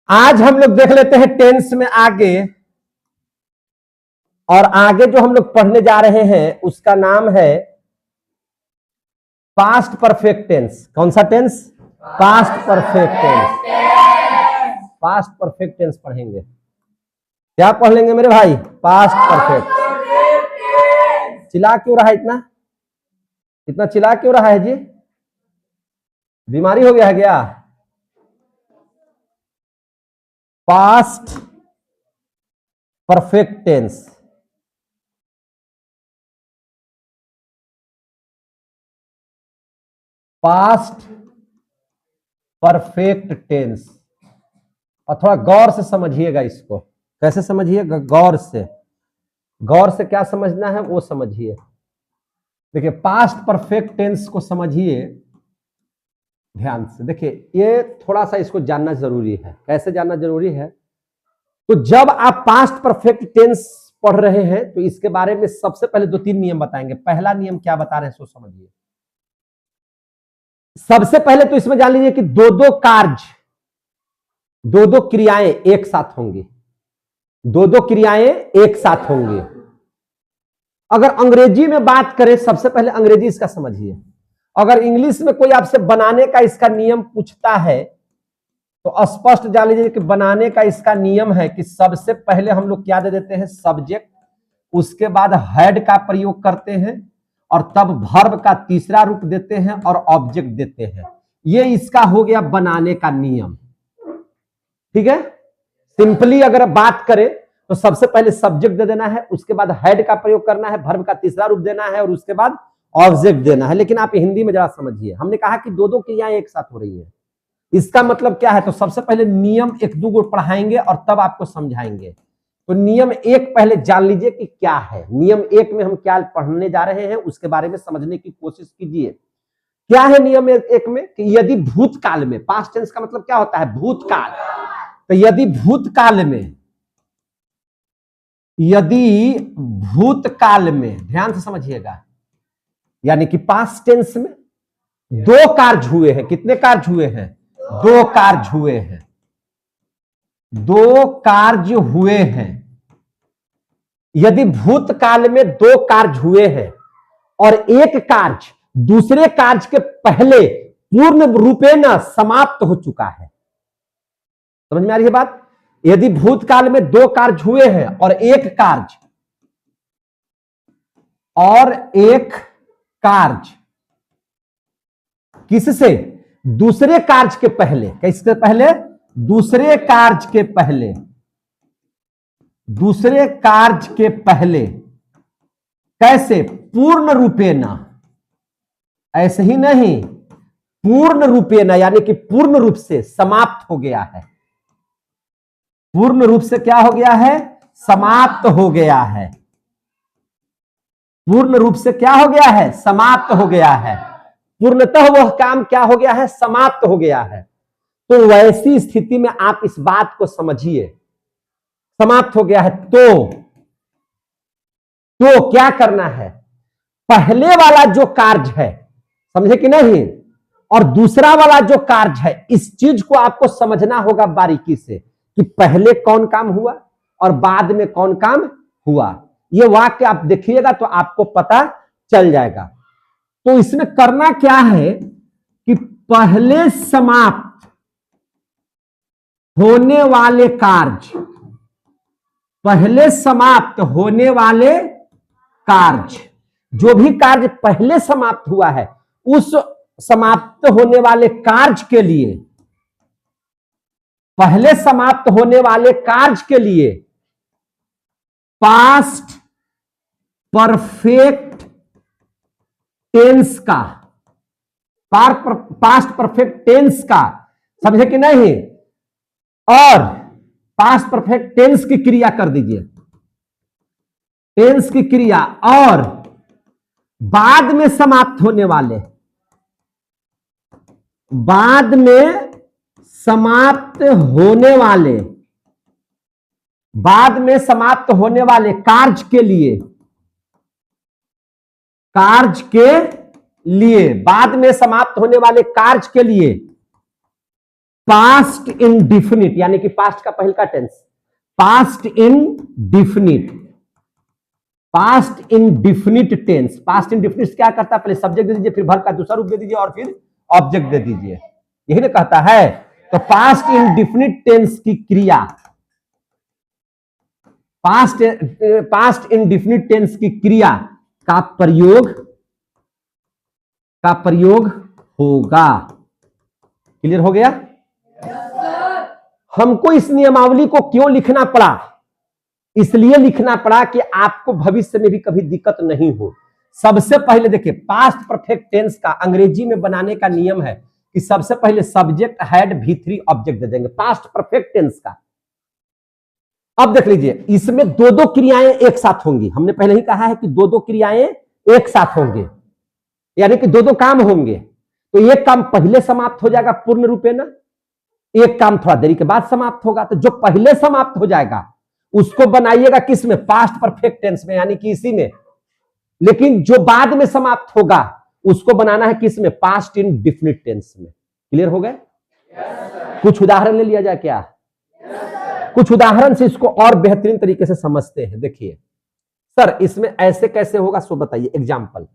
आज हम लोग देख लेते हैं टेंस में आगे। और आगे जो हम लोग पढ़ने जा रहे हैं उसका नाम है पास्ट परफेक्ट टेंस। कौन सा tense? Past perfect tense. Past perfect tense पढ़ेंगे। क्या पढ़ लेंगे मेरे भाई? Past perfect. चिल्ला क्यों रहा है इतना? इतना चिल्ला क्यों रहा है जी? बीमारी हो गया है क्या? Past perfect tense. Past perfect tense. और थोड़ा गौर से समझिएगा इसको। कैसे समझिएगा? गौर से। गौर से क्या समझना है वो समझिए। देखिए, पास्ट परफेक्ट टेंस को समझिए ध्यान से। देखिए, ये थोड़ा सा इसको जानना जरूरी है। कैसे जानना जरूरी है? तो जब आप पास्ट परफेक्ट टेंस पढ़ रहे हैं तो इसके बारे में सबसे पहले 2-3 नियम बताएंगे। पहला नियम क्या बता रहे हैं सो समझिए। सबसे पहले तो इसमें जान लीजिए कि दो कार्य, दो क्रियाएं एक साथ होंगी। दो क्रियाएं एक साथ होंगी। अगर अंग्रेजी में बात करें, सबसे पहले अंग्रेजी इसका समझिए। अगर इंग्लिश में कोई आपसे बनाने का इसका नियम पूछता है तो स्पष्ट जान लीजिए कि बनाने का इसका नियम है कि सबसे पहले हम लोग क्या दे देते हैं? सब्जेक्ट, उसके बाद हैड का प्रयोग करते हैं और तब वर्ब का तीसरा रूप देते हैं और ऑब्जेक्ट देते हैं। ये इसका हो गया बनाने का नियम। ठीक है? सिंपली अगर बात करें तो सबसे पहले सब्जेक्ट दे देना है, उसके बाद हैड का प्रयोग करना है, वर्ब का तीसरा रूप देना है और उसके बाद ऑब्जेक्ट देना है। लेकिन आप हिंदी में जरा समझिए। हमने कहा कि दो क्रियाएं एक साथ हो रही है। इसका मतलब क्या है? तो सबसे पहले नियम 1-2 पढ़ाएंगे और तब आपको समझाएंगे। तो नियम 1 पहले जान लीजिए कि क्या है। नियम 1 में हम क्या पढ़ने जा रहे हैं उसके बारे में समझने की कोशिश कीजिए। क्या है नियम 1 में? कि यदि भूतकाल में, पास्ट टेंस का मतलब क्या होता है? भूतकाल। तो यदि भूतकाल में ध्यान से समझिएगा, यानी कि पास्ट टेंस में 2 कार्य हुए हैं। कितने कार्य हुए हैं? 2 कार्य हुए हैं। 2 कार्य हुए हैं। यदि भूतकाल में 2 कार्य हुए हैं और एक कार्य दूसरे कार्य के पहले पूर्ण रूपेण समाप्त हो चुका है। समझ में आ रही है बात? यदि भूतकाल में 2 कार्य हुए हैं और एक कार्य किससे? दूसरे कार्य के पहले। किसके पहले? दूसरे कार्य के पहले। दूसरे कार्य के पहले कैसे? पूर्ण रूपेण। ऐसे ही नहीं, पूर्ण रूपेण यानी कि पूर्ण रूप से समाप्त हो गया है। पूर्ण रूप से क्या हो गया है? समाप्त हो गया है। पूर्ण रूप से क्या हो गया है? समाप्त हो गया है। पूर्णतः वह काम क्या हो गया है? समाप्त हो गया है। तो वैसी स्थिति में आप इस बात को समझिए, समाप्त हो गया है तो क्या करना है? पहले वाला जो कार्य है, समझे कि नहीं, और दूसरा वाला जो कार्य है, इस चीज को आपको समझना होगा बारीकी से कि पहले कौन काम हुआ और बाद में कौन काम हुआ। ये वाक्य आप देखिएगा तो आपको पता चल जाएगा। तो इसमें करना क्या है कि पहले समाप्त होने वाले कार्य, पहले समाप्त होने वाले कार्य, जो भी कार्य पहले समाप्त हुआ है उस समाप्त होने वाले कार्य के लिए, पहले समाप्त होने वाले कार्य के लिए पास्ट परफेक्ट टेंस का, पास्ट परफेक्ट टेंस का, समझे कि नहीं, और पास्ट परफेक्ट टेंस की क्रिया कर दीजिए। टेंस की क्रिया और बाद में समाप्त होने वाले, बाद में समाप्त होने वाले, बाद में समाप्त होने वाले कार्य के लिए, कार्य के लिए, बाद में समाप्त होने वाले कार्य के लिए पास्ट इंडिफिनिट यानी कि पास्ट का पहले का tense, past indefinite, past indefinite tense. Past indefinite क्या करता है, पहले सब्जेक्ट दे दीजिए, फिर वर्ब का दूसरा रूप दे दीजिए और फिर ऑब्जेक्ट दे दीजिए, यही ना कहता है। तो पास्ट इंडिफिनिट टेंस की क्रिया, पास्ट इंडिफिनिट टेंस की क्रिया का प्रयोग होगा। क्लियर हो गया? हमको इस नियमावली को क्यों लिखना पड़ा? इसलिए लिखना पड़ा कि आपको भविष्य में भी कभी दिक्कत नहीं हो। सबसे पहले देखिए, पास्ट परफेक्ट टेंस का अंग्रेजी में बनाने का नियम है कि सबसे पहले subject had V3 object they देंगे पास्ट परफेक्ट टेंस का। अब देख लीजिए, इसमें दो दो क्रियाएं एक साथ होंगी। हमने पहले ही कहा है कि दो दो क्रियाएं एक साथ होंगे, यानी कि दो दो काम होंगे। तो एक काम पहले समाप्त हो जाएगा पूर्ण रूपे ना, एक काम थोड़ा देरी के बाद समाप्त होगा। तो जो पहले समाप्त हो जाएगा उसको बनाइएगा किस में? पास्ट परफेक्ट टेंस में, यानी कि इसी में। लेकिन जो बाद में समाप्त होगा उसको बनाना है किस में? पास्ट इंडिफिनिट टेंस में। क्लियर हो गए? कुछ उदाहरण ले लिया जाए क्या? कुछ उदाहरण से इसको और बेहतरीन तरीके से समझते हैं। देखिए सर, इसमें ऐसे कैसे होगा सो बताइए। एग्जाम्पल,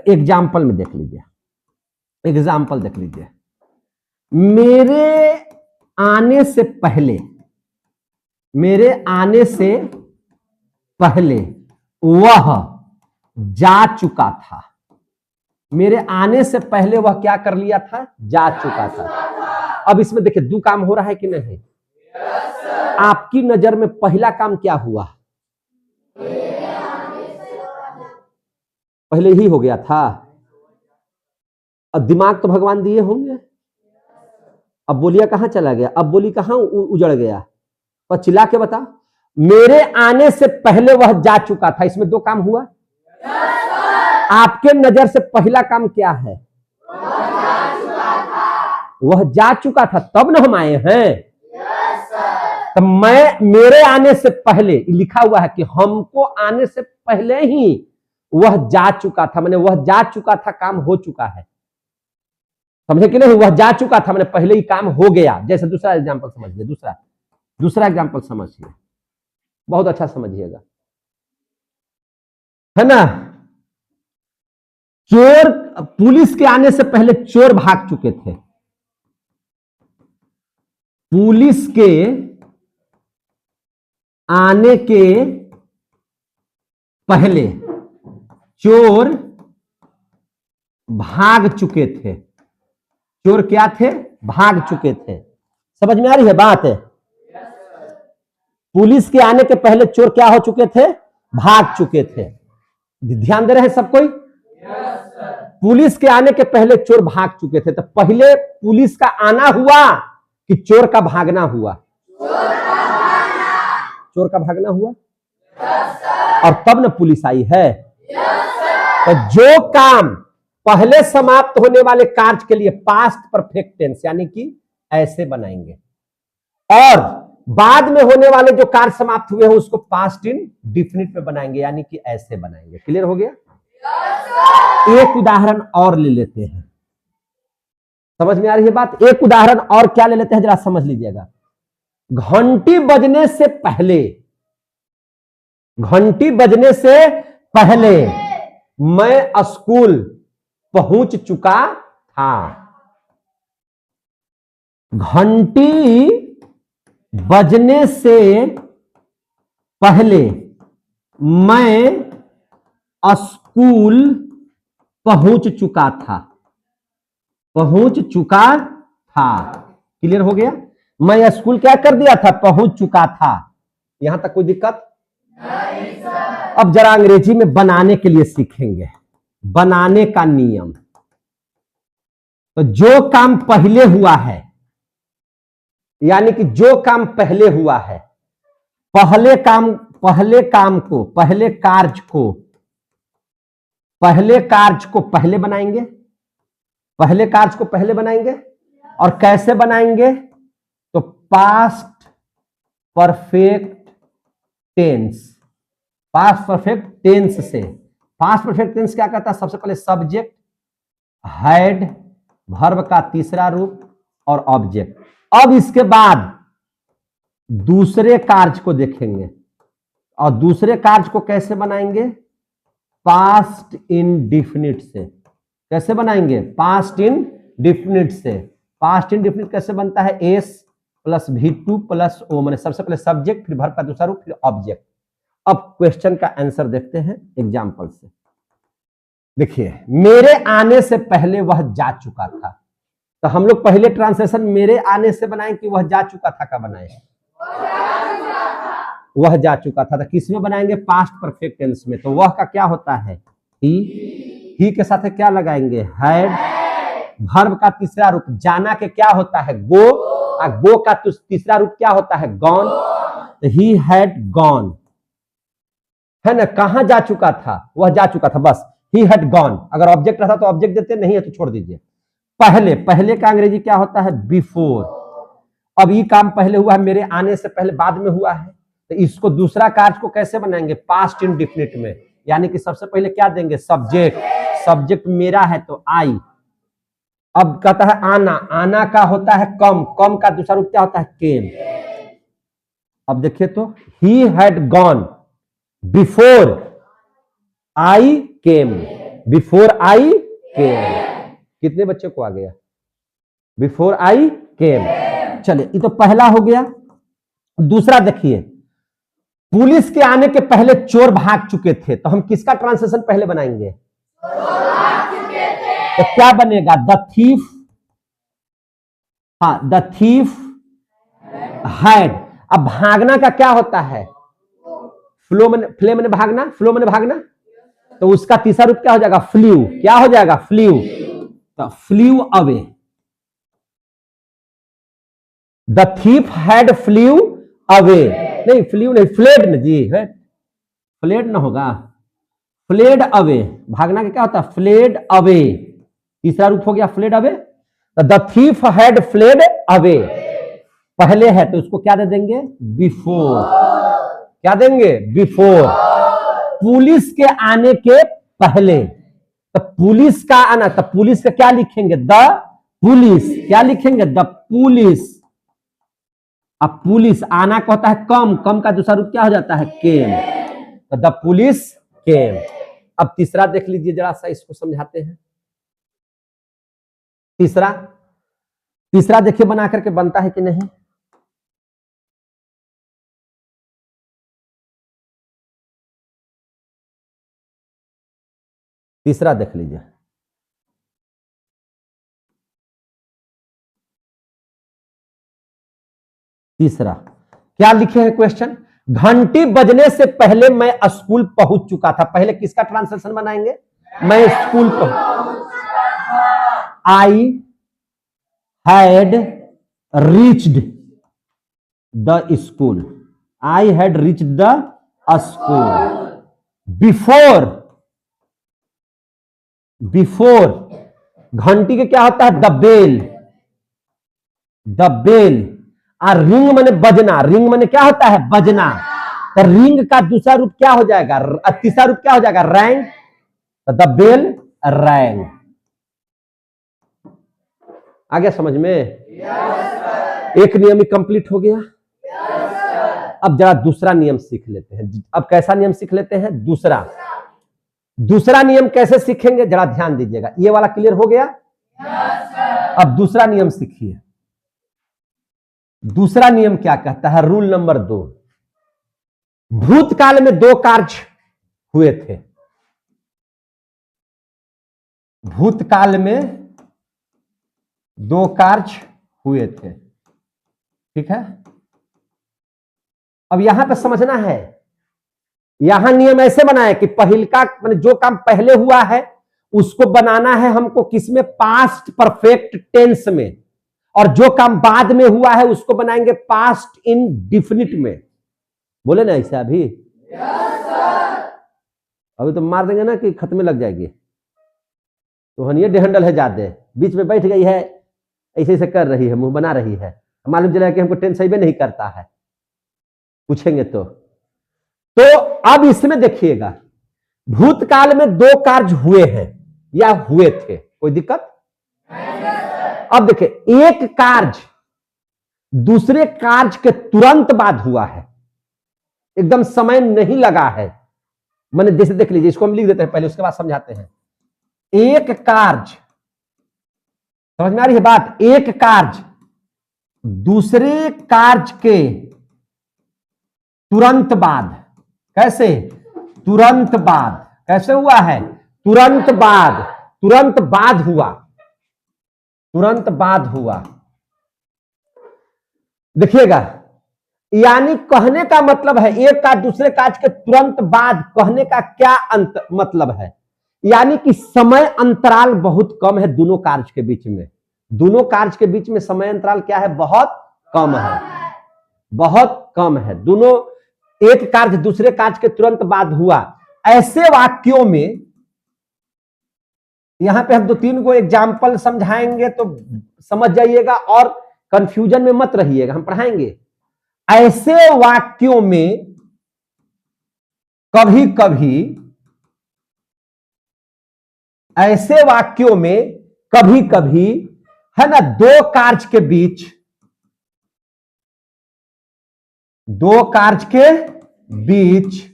एग्जाम्पल में देख लीजिए, एग्जाम्पल देख लीजिए। मेरे आने से पहले, मेरे आने से पहले वह जा चुका था। मेरे आने से पहले वह क्या कर लिया था? जा चुका था। अब इसमें देखिए दो काम हो रहा है कि नहीं? आपकी नजर में पहला काम क्या हुआ? पहले ही हो गया था। अब दिमाग तो भगवान दिए होंगे। अब बोलिया कहां चला गया? अब बोली कहां उजड़ गया? पर चिल्ला के बता। मेरे आने से पहले वह जा चुका था, इसमें दो काम हुआ। आपके नजर से पहला काम क्या है? वह जा चुका था, तब न हम आए हैं। तो मेरे आने से पहले लिखा हुआ है कि हमको आने से पहले ही वह जा चुका था, मैंने वह जा चुका था, काम हो चुका है। समझे कि नहीं? वह जा चुका था मैंने पहले ही काम हो गया। जैसे दूसरा एग्जांपल समझिए, दूसरा एग्जांपल समझिए, बहुत अच्छा समझिएगा, है ना। चोर, पुलिस के आने से पहले चोर भाग चुके थे। पुलिस के आने के पहले चोर भाग चुके थे। चोर क्या थे? भाग चुके थे। समझ में आ रही है बात? पुलिस के आने के पहले चोर क्या हो चुके थे? भाग चुके थे। ध्यान दे रहे हैं सब कोई? पुलिस के आने के पहले चोर भाग चुके थे। तो पहले पुलिस का आना हुआ कि चोर का भागना हुआ? चोर का भागना हुआ, और तब न पुलिस आई है। तो जो काम पहले समाप्त होने वाले कार्य के लिए पास्ट परफेक्ट टेंस यानी कि ऐसे बनाएंगे, और बाद में होने वाले जो कार्य समाप्त हुए हैं उसको पास्ट इंडिफिनिट में बनाएंगे, यानी कि ऐसे बनाएंगे। क्लियर हो गया? एक उदाहरण और ले लेते हैं, समझ में आ रही है बात? एक उदाहरण और क्या ले लेते हैं, जरा समझ लीजिएगा। घंटी बजने से पहले, घंटी बजने से पहले मैं स्कूल पहुंच चुका था। घंटी बजने से पहले मैं स्कूल पहुंच चुका था। पहुंच चुका था। क्लियर हो गया? मैं स्कूल क्या कर दिया था? पहुंच चुका था। यहां तक कोई दिक्कत नहीं सर। अब जरा अंग्रेजी में बनाने के लिए सीखेंगे, बनाने का नियम। तो जो काम पहले हुआ है, यानी कि जो काम पहले हुआ है, पहले काम को, पहले कार्य को पहले बनाएंगे, पहले कार्य को पहले बनाएंगे। और कैसे बनाएंगे? तो past perfect tense, past perfect tense से। पास्ट परफेक्ट टेंस क्या कहता है? सबसे पहले सब्जेक्ट हैड, वर्ब का तीसरा रूप और ऑब्जेक्ट। अब इसके बाद दूसरे कार्य को देखेंगे, और दूसरे कार्य को कैसे बनाएंगे? पास्ट इंडेफिनिट से। कैसे बनाएंगे? पास्ट इंडेफिनिट से। पास्ट इंडेफिनिट कैसे बनता है? S plus V2 plus O, मैंने सबसे पहले सब्जेक्ट, फिर वर्ब का दूसरा रूप, फिर ऑब्जेक्ट। अब क्वेश्चन का आंसर देखते हैं एग्जाम्पल से। देखिए, मेरे आने से पहले वह जा चुका था, तो हम लोग पहले ट्रांसलेशन मेरे आने से बनाए कि वह जा चुका था का बनाए? वह जा चुका था। तो किस में बनाएंगे? पास्ट परफेक्ट टेंस में। तो वह का क्या होता है? ही के साथ क्या लगाएंगे? हैड। वर्ब का तीसरा रूप जाना के क्या होता है? गो। और गो का तीसरा रूप क्या होता है? गॉन। तो ही हैड गॉन, है ना? कहां जा चुका था? वह जा चुका था, बस ही हैड गॉन। अगर ऑब्जेक्ट रहता तो ऑब्जेक्ट देते, नहीं है तो छोड़ दीजिए। पहले, पहले का अंग्रेजी क्या होता है? बिफोर। अब ये काम पहले हुआ है, मेरे आने से पहले बाद में हुआ है, तो इसको दूसरा कार्य को कैसे बनाएंगे? पास्ट इंडेफिनिट में। यानी कि सबसे पहले क्या देंगे? सब्जेक्ट। सब्जेक्ट मेरा है तो आई। अब कहता है आना, आना का होता है कम, कम का दूसरा रूप क्या होता है? केम। अब देखिए तो, he had gone before I came. Before I came. कितने बच्चे को आ गया? Before I came. चलिए, ये तो पहला हो गया। दूसरा देखिए, पुलिस के आने के पहले चोर भाग चुके थे, तो हम किसका ट्रांसलेशन पहले बनाएंगे? तो क्या बनेगा? The thief. हाँ, द थीफ हैड। अब भागना का क्या होता है? फ्लो मैंने भागना, फ्लो मैंने भागना, तो उसका तीसरा रूप क्या हो जाएगा? फ्ल्यू। क्या हो जाएगा? फ्ल्यू। तो flew away. The thief had flew away. नहीं, फ्ल्यू नहीं, फ्लेड न जी, है फ्लेड ना होगा, फ्लेड अवे। भागना का क्या होता है? Fled away. तीसरा रूप हो गया fled away. The thief had fled away. पहले है तो उसको क्या दे देंगे? बिफोर। क्या देंगे? बिफोर। पुलिस के आने के पहले, तो पुलिस का आना, तो पुलिस का क्या लिखेंगे? The police. क्या लिखेंगे? The police. अब पुलिस आना का होता है कम, कम का दूसरा रूप क्या हो जाता है? केम। तो द पुलिस केम। अब तीसरा देख लीजिए, जरा सा इसको समझाते हैं। तीसरा, तीसरा देखिए बना करके बनता है कि नहीं। तीसरा देख लीजिए। तीसरा क्या लिखे हैं क्वेश्चन? घंटी बजने से पहले मैं स्कूल पहुंच चुका था। पहले किसका ट्रांसलेशन बनाएंगे? मैं स्कूल पहुंच। I had reached the school. I had reached the school before. Before घंटी के क्या होता है? The bell. The bell. और रिंग माने बजना। रिंग माने क्या होता है? बजना। तो रिंग का दूसरा रूप क्या हो जाएगा? तीसरा रूप क्या हो जाएगा? रैंग। तो द बेल रैंग। आ गया समझ में? एक नियम ही कंप्लीट हो गया। अब जरा दूसरा नियम सीख लेते हैं। अब कैसा नियम सीख लेते हैं? दूसरा। दूसरा नियम कैसे सीखेंगे? जरा ध्यान दीजिएगा। ये वाला क्लियर हो गया? अब दूसरा नियम सीखिए। दूसरा नियम क्या कहता है? Rule number 2। भूतकाल में 2 कार्य हुए थे। भूतकाल में 2 कार्य हुए थे, ठीक है। अब यहां पर समझना है, यहां नियम ऐसे बनाए कि पहिलका माने जो काम पहले हुआ है उसको बनाना है हमको किसमें? पास्ट परफेक्ट टेंस में। और जो काम बाद में हुआ है उसको बनाएंगे पास्ट इंडेफिनिट में। बोले ना ऐसा? अभी अभी तो मार देंगे ना कि खत्म लग जाएगी। तो हनिये डेहंडल है ज्यादा, बीच में बैठ गई है, ऐसे ऐसे कर रही है, मुंह बना रही है, मालूम चला कि हमको टेंस सही नहीं करता है, पूछेंगे तो अब इसमें देखिएगा, भूतकाल में 2 कार्य हुए हैं या हुए थे, कोई दिक्कत? अब देखिए, एक कार्य दूसरे कार्य के तुरंत बाद हुआ है, एकदम समय नहीं लगा है। मैंने जैसे देख लीजिए, इसको हम लिख देते हैं पहले, उसके बाद समझाते हैं। एक कार्य, समझ में आ रही है बात? एक कार्य दूसरे कार्य के तुरंत बाद, कैसे? तुरंत बाद। कैसे हुआ है? तुरंत बाद। तुरंत बाद हुआ, तुरंत बाद हुआ। देखिएगा, यानी कहने का मतलब है, एक कार्य दूसरे कार्य के तुरंत बाद, कहने का क्या मतलब है? यानी कि समय अंतराल बहुत कम है दोनों कार्य के बीच में। दोनों कार्य के बीच में समय अंतराल क्या है? बहुत कम है, बहुत कम है। दोनों, एक कार्य दूसरे कार्य के तुरंत बाद हुआ। ऐसे वाक्यों में, यहां पे हम 2-3 को एग्जाम्पल समझाएंगे तो समझ जाइएगा, और कंफ्यूजन में मत रहिएगा, हम पढ़ाएंगे। ऐसे वाक्यों में कभी कभी, ऐसे वाक्यों में कभी कभी, है ना, दो कार्य के बीच, दो कार्य के बीच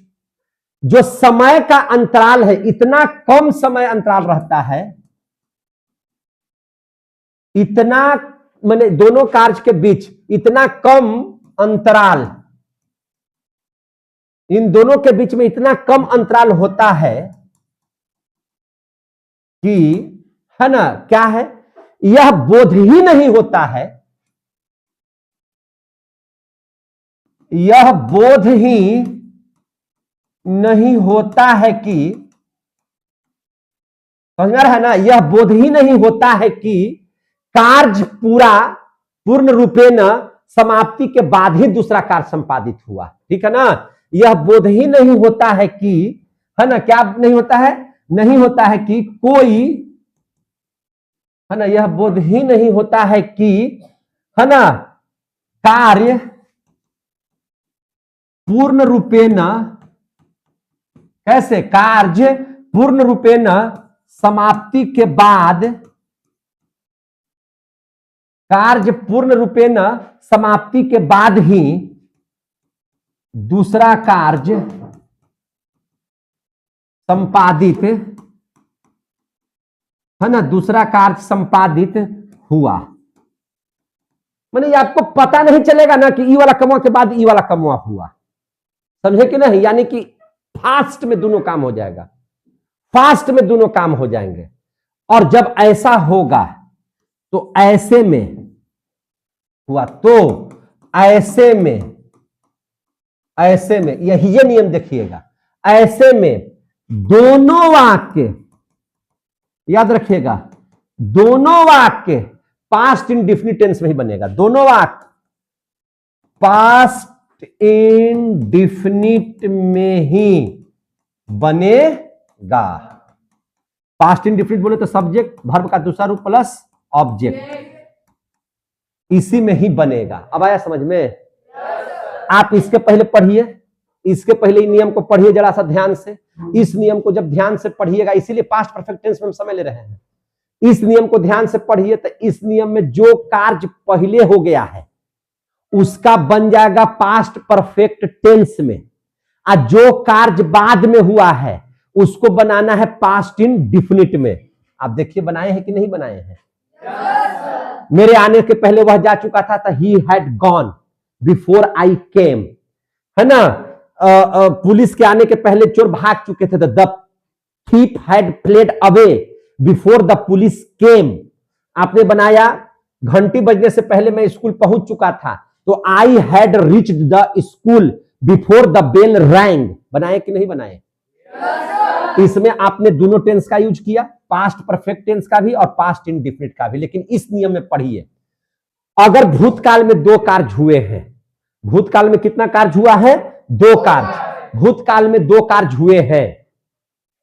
जो समय का अंतराल है, इतना कम समय अंतराल रहता है, इतना, माने दोनों कार्य के बीच इतना कम अंतराल, इन दोनों के बीच में इतना कम अंतराल होता है कि, है ना, क्या है, यह बोध ही नहीं होता है, यह बोध ही नहीं होता है कि, समझ में आ रहा है ना, यह बोध ही नहीं होता है कि कार्य पूर्ण रूपेण समाप्ति के बाद ही दूसरा कार्य संपादित हुआ। ठीक है ना? यह बोध ही नहीं होता है कि, है ना, क्या नहीं होता है? नहीं होता है कि कोई, है ना, यह बोध ही नहीं होता है कि, है ना, कार्य पूर्ण रूपेण, कैसे? कार्य पूर्ण रूपेण समाप्ति के बाद, कार्य पूर्ण रूपेण समाप्ति के बाद ही दूसरा कार्य संपादित, है ना, दूसरा कार्य संपादित हुआ। माने ये आपको पता नहीं चलेगा ना कि ई वाला कमवा के बाद ई वाला कमवा हुआ, समझे कि नहीं? यानी कि फास्ट में दोनों काम हो जाएगा, फास्ट में दोनों काम हो जाएंगे। और जब ऐसा होगा तो ऐसे में हुआ, तो ऐसे में, ऐसे में यही, ये नियम देखिएगा, ऐसे में दोनों वाक्य, याद रखिएगा, दोनों वाक्य पास्ट इंडेफिनिट टेंस में ही बनेगा। दोनों वाक्य पास्ट इंडेफिनिट में ही बनेगा। पास्ट इंडेफिनिट बोले तो सब्जेक्ट, वर्ब का दूसरा रूप प्लस ऑब्जेक्ट, इसी में ही बनेगा। अब आया समझ में? आप इसके पहले पढ़िए, इसके पहले नियम को पढ़िए जरा सा ध्यान से। इस नियम को जब ध्यान से पढ़िएगा, इसीलिए पास्ट परफेक्ट टेंस में हम समय ले रहे हैं, इस नियम को ध्यान से पढ़िए तो इस नियम में जो कार्य पहले हो गया है उसका बन जाएगा पास्ट परफेक्ट टेंस में, और जो कार्य बाद में हुआ है उसको बनाना है पास्ट इंडेफिनिट में। आप देखिए बनाए हैं कि नहीं बनाए हैं? मेरे आने के पहले वह जा चुका था, he had gone before I came, है ना। पुलिस के आने के पहले चोर भाग चुके थे, the thief had fled away before the police केम। आपने बनाया घंटी बजने से पहले मैं स्कूल पहुंच चुका था, तो I had reached the school before the bell rang. बनाए कि नहीं बनाए? इसमें आपने दोनों टेंस का यूज किया, पास्ट परफेक्ट टेंस का भी और पास्ट इंडेफिनिट का भी। लेकिन इस नियम में पढ़िए, अगर भूतकाल में दो कार्य हुए हैं, भूतकाल में कितना कार्य हुआ है? दो कार्य। भूतकाल में दो कार्य हुए हैं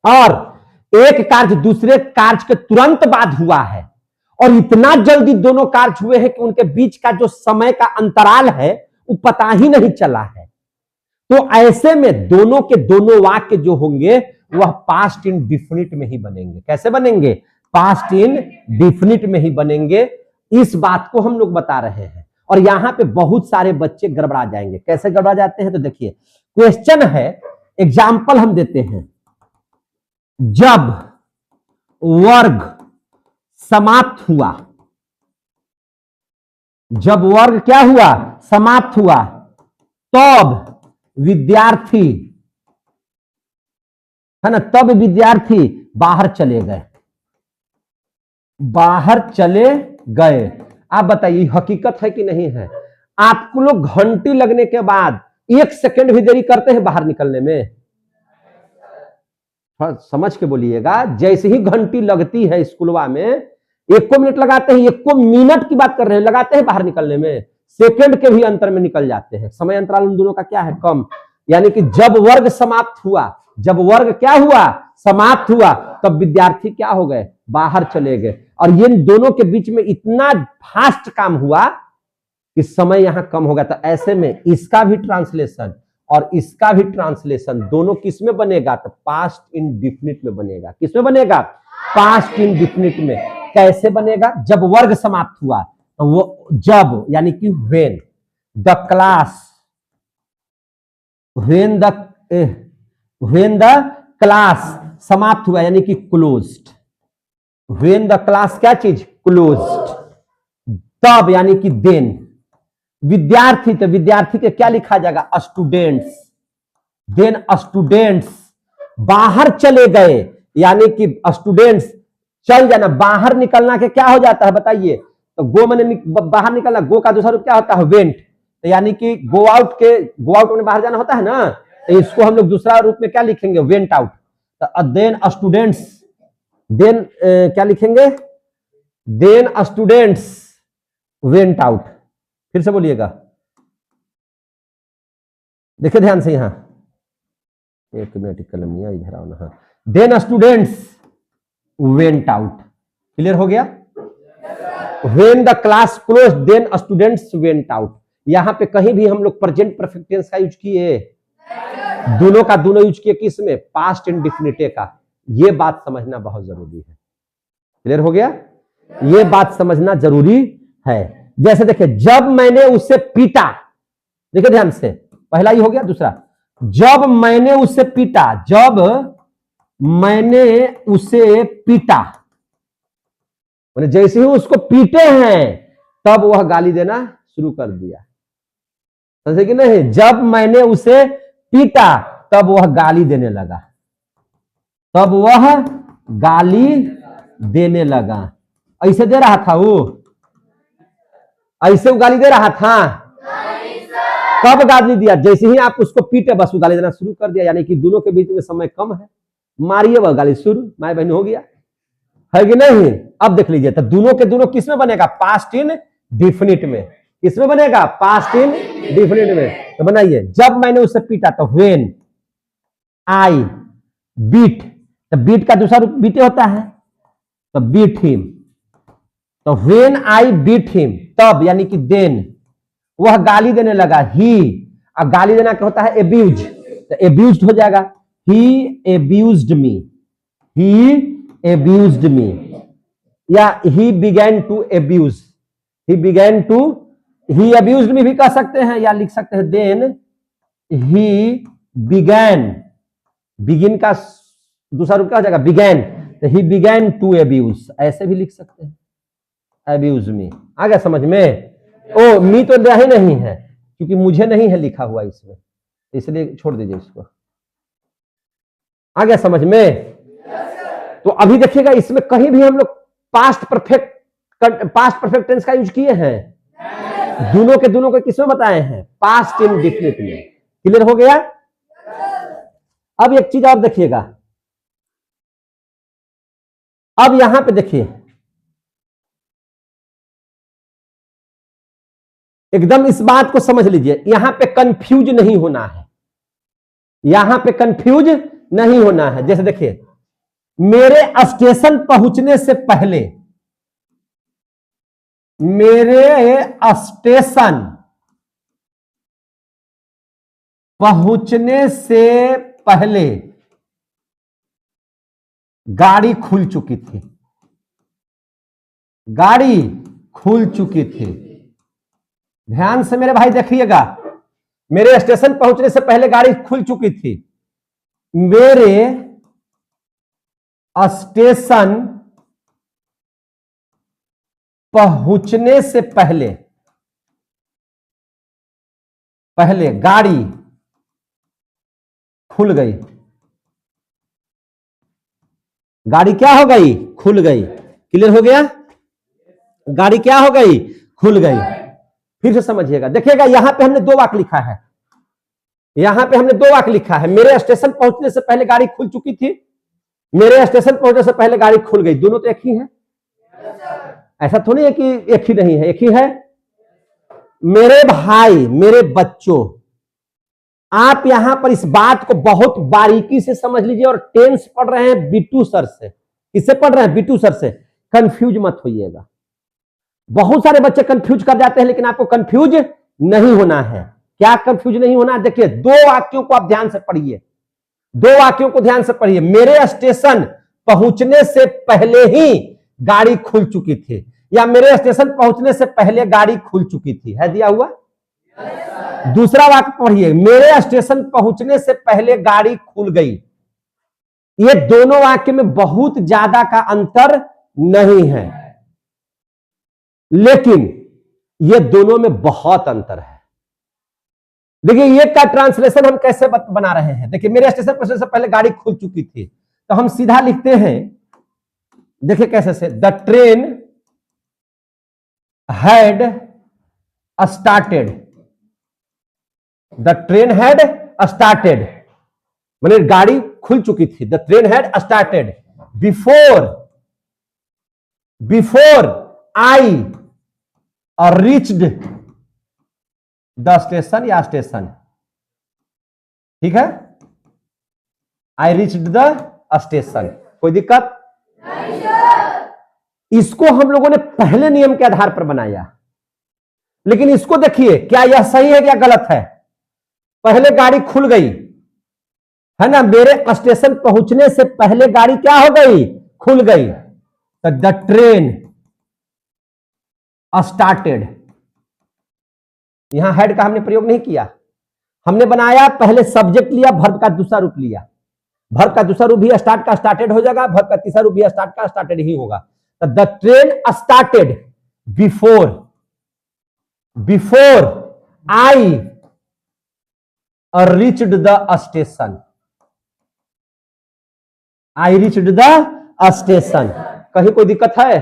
और एक कार्य दूसरे कार्य के तुरंत बाद हुआ है, और इतना जल्दी दोनों कार्य हुए हैं कि उनके बीच का जो समय का अंतराल है वो पता ही नहीं चला है। तो ऐसे में दोनों के दोनों वाक्य जो होंगे वह पास्ट इंडेफिनिट में ही बनेंगे। कैसे बनेंगे? पास्ट इंडेफिनिट में ही बनेंगे। इस बात को हम लोग बता रहे हैं। और यहां पे बहुत सारे बच्चे गड़बड़ा जाएंगे। कैसे गड़बड़ा जाते हैं? तो देखिए, क्वेश्चन है, एग्जाम्पल हम देते हैं, जब वर्ग समाप्त हुआ, जब वर्ग क्या हुआ? समाप्त हुआ, तब विद्यार्थी, है ना, तब विद्यार्थी बाहर चले गए, बाहर चले गए। आप बताइए हकीकत है कि नहीं है? आपको लोग घंटी लगने के बाद 1 सेकंड भी देरी करते हैं बाहर निकलने में? समझ के बोलिएगा। जैसे ही घंटी लगती है स्कूलवा में, 1 मिनट लगाते हैं, 1 मिनट की बात कर रहे हैं, लगाते हैं बाहर निकलने में, सेकंड के भी अंतर में निकल जाते हैं। समय अंतराल उन दोनों का क्या है? कम। यानी कि जब वर्ग समाप्त हुआ, जब वर्ग क्या हुआ? समाप्त हुआ, तब विद्यार्थी क्या हो गए? बाहर चले गए। और ये दोनों के बीच में इतना फास्ट काम हुआ कि समय यहां कम होगा। तो ऐसे में इसका भी ट्रांसलेशन और इसका भी ट्रांसलेशन दोनों किस में बनेगा? तो पास्ट इंडेफिनिट में बनेगा। किस में बनेगा? पास्ट इंडेफिनिट में। कैसे बनेगा? जब वर्ग समाप्त हुआ, तो वो जब, यानी कि when the class, when the class समाप्त हुआ, यानी कि क्लोज्ड। व्हेन द क्लास क्या चीज? क्लोज्ड। तब यानी कि देन। विद्यार्थी, तो विद्यार्थी के क्या लिखा जाएगा? स्टूडेंट्स। देन स्टूडेंट्स बाहर चले गए, यानी कि स्टूडेंट्स चल जाना, बाहर निकलना के क्या हो जाता है बताइए? तो गो मैंने बाहर निकलना, गो का दूसरा रूप क्या होता है? वेंट। तो यानी कि गो आउट में बाहर जाना होता है ना, तो इसको हम लोग दूसरा रूप में क्या लिखेंगे? Went out. तो देन स्टूडेंट्स, देन क्या लिखेंगे? Then students went out. फिर से बोलिएगा, देखिए ध्यान से, यहां 1 मिनट कलम नहीं इधर आओ ना। Then students went out. Clear हो गया? When the class close, then students went out. यहां पे कहीं भी हम लोग प्रेजेंट परफेक्ट टेंस का यूज किए? दोनों का दोनों यूज किए। किस में? पास्ट इंडेफिनिट का। ये बात समझना बहुत जरूरी है। क्लियर हो गया? ये बात समझना जरूरी है। जैसे देखिए, जब मैंने उसे पीटा, देखिए ध्यान से, पहला ही हो गया। दूसरा, जब मैंने उसे पीटा, जब मैंने उसे पीटा, मैंने जैसे ही उसको पीटे हैं, तब वह गाली देना शुरू कर दिया। समझे कि नहीं? जब मैंने उसे पीटा, तब वह गाली देने लगा, तब वह गाली देने लगा। ऐसे दे रहा था वो? ऐसे वो गाली दे रहा था? कब गाली दिया? जैसे ही आप उसको पीटे, बस वो गाली देना शुरू कर दिया। यानी कि दोनों के बीच में समय कम है, मारिए वह गाली शुरू, माए बहन हो गया, है कि नहीं? अब देख लीजिए, तो दोनों के दोनों किस में बनेगा? पास्ट इन डिफिनिट में। किसमें बनेगा? पास्ट इन डिफिनिट में। तो बनाइए, जब मैंने उसे पीटा, तो व्हेन आई बीट, तो बीट का दूसरा रूप बीटे होता है, तो बीट हिम। तो व्हेन आई बीट हिम, तब यानी कि देन वह गाली देने लगा। ही, अब गाली देना क्या होता है? एब्यूज। तो एब्यूज्ड हो जाएगा, ही एब्यूज्ड मी, ही एब्यूज्ड मी, या he began to abuse, he began to, he abused me भी कह सकते हैं, या लिख सकते हैं देन ही बिगैन, बिगिन का दूसरा रूप क्या हो जाएगा? बिगैन। तो ही बिगैन टू एब्यूज, ऐसे भी लिख सकते हैं, एब्यूज मी। आ गया समझ में? ओ मी तो ही नहीं है, क्योंकि मुझे नहीं है लिखा हुआ इसमें, इसलिए छोड़ दीजिए इसको। आ गया समझ में? तो अभी देखिएगा, इसमें कहीं भी हम लोग पास्ट परफेक्ट टेंस का यूज किए हैं? दोनों के दोनों को किसमें बताए हैं? पास्ट इंडेफिनिट में। क्लियर हो गया? अब एक चीज और देखिएगा, अब यहां पे देखिए, एकदम इस बात को समझ लीजिए, यहां पे कंफ्यूज नहीं होना है, यहां पे कंफ्यूज नहीं होना है। जैसे देखिए, मेरे स्टेशन पहुंचने से पहले, मेरे स्टेशन पहुंचने से पहले गाड़ी खुल चुकी थी, गाड़ी खुल चुकी थी। ध्यान से मेरे भाई देखिएगा, मेरे स्टेशन पहुंचने से पहले गाड़ी खुल चुकी थी। मेरे स्टेशन पहुंचने से पहले गाड़ी खुल गई। गाड़ी क्या हो गई? खुल गई। क्लियर हो गया? गाड़ी क्या हो गई? खुल गई। फिर से समझिएगा, देखिएगा यहां पे हमने 2 वाक्य लिखा है। यहां पे हमने 2 वाक्य लिखा है। मेरे स्टेशन पहुंचने से पहले गाड़ी खुल चुकी थी, मेरे स्टेशन पहुंचने से पहले गाड़ी खुल गई। दोनों तो एक ही है। ऐसा थोड़ी है कि एक ही नहीं है, एक ही है। मेरे भाई, मेरे बच्चों, आप यहां पर इस बात को बहुत बारीकी से समझ लीजिए। और टेंस पढ़ रहे हैं बीटू सर से। किससे पढ़ रहे हैं? बीटू सर से। कंफ्यूज मत होइएगा। बहुत सारे बच्चे कंफ्यूज कर जाते हैं, लेकिन आपको कंफ्यूज नहीं होना है। क्या कंफ्यूज नहीं होना? देखिए 2 वाक्यों को आप ध्यान से पढ़िए। 2 वाक्यों को ध्यान से पढ़िए। मेरे स्टेशन पहुंचने से पहले ही गाड़ी खुल चुकी थी, या मेरे स्टेशन पहुंचने से पहले गाड़ी खुल चुकी थी। है दिया हुआ? दूसरा वाक्य पढ़िए, मेरे स्टेशन पहुंचने से पहले गाड़ी खुल गई। ये दोनों वाक्य में बहुत ज्यादा का अंतर नहीं है, लेकिन ये दोनों में बहुत अंतर है। देखिए ये का ट्रांसलेशन हम कैसे बना रहे हैं। देखिए मेरे स्टेशन पहुंचने से पहले गाड़ी खुल चुकी थी, तो हम सीधा लिखते हैं। देखिए कैसे से, the train had started. The train had started माने गाड़ी खुल चुकी थी। The train had started before I reached the station, या स्टेशन, ठीक है। आई रीच्ड द स्टेशन, कोई दिक्कत? इसको हम लोगों ने पहले नियम के आधार पर बनाया, लेकिन इसको देखिए, क्या यह सही है क्या गलत है? पहले गाड़ी खुल गई है ना, मेरे स्टेशन पहुंचने से पहले गाड़ी क्या हो गई? खुल गई। तो द ट्रेन स्टार्टेड, यहां हेड का हमने प्रयोग नहीं किया। हमने बनाया, पहले सब्जेक्ट लिया, वर्ब का दूसरा रूप लिया। वर्ब का दूसरा रूप भी स्टार्ट का स्टार्टेड हो जाएगा, वर्ब का तीसरा रूप भी स्टार्ट का स्टार्टेड ही होगा। तो the train started before I reached the station. I reached the station. कहीं कोई दिक्कत है?